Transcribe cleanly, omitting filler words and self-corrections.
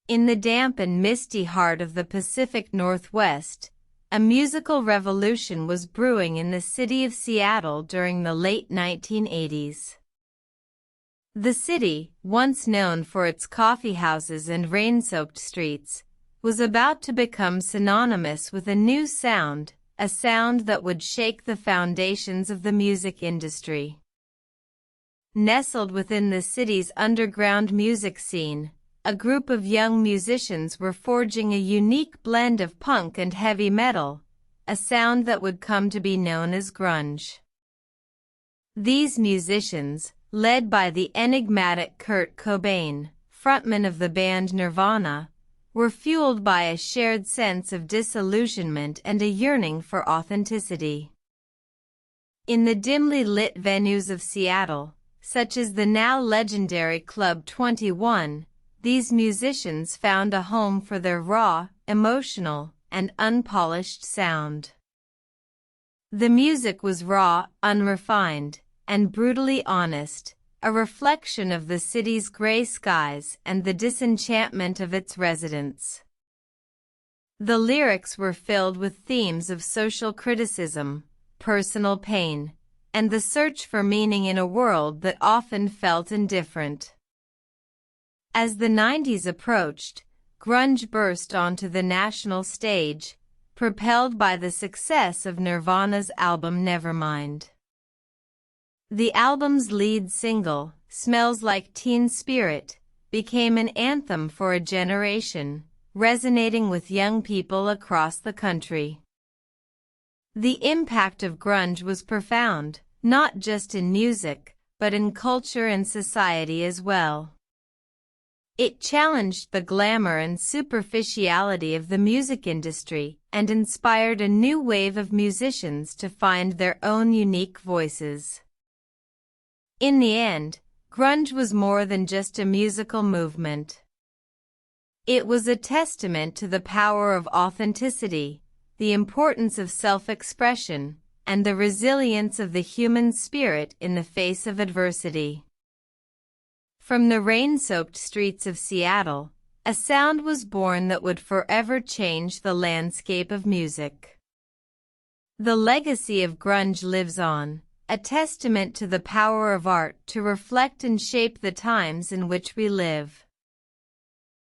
In the damp and misty heart of the Pacific Northwest, a musical revolution was brewing in the city of Seattle during the late 1980s. The city, once known for its coffeehouses and rain-soaked streets, was about to become synonymous with a new sound, a sound that would shake the foundations of the music industry. Nestled within the city's underground music scene, a group of young musicians were forging a unique blend of punk and heavy metal, a sound that would come to be known as grunge. These musicians, led by the enigmatic Kurt Cobain, frontman of the band Nirvana, were fueled by a shared sense of disillusionment and a yearning for authenticity. In the dimly lit venues of Seattle, such as the now legendary Club 21, these musicians found a home for their raw, emotional, and unpolished sound. The music was raw, unrefined, and brutally honest, a reflection of the city's gray skies and the disenchantment of its residents. The lyrics were filled with themes of social criticism, personal pain, and the search for meaning in a world that often felt indifferent. As the 90s approached, grunge burst onto the national stage, propelled by the success of Nirvana's album Nevermind. The album's lead single, Smells Like Teen Spirit, became an anthem for a generation, resonating with young people across the country. The impact of grunge was profound, not just in music, but in culture and society as well. It challenged the glamour and superficiality of the music industry and inspired a new wave of musicians to find their own unique voices. In the end, grunge was more than just a musical movement. It was a testament to the power of authenticity, the importance of self-expression, and the resilience of the human spirit in the face of adversity. From the rain-soaked streets of Seattle, a sound was born that would forever change the landscape of music. The legacy of grunge lives on, a testament to the power of art to reflect and shape the times in which we live.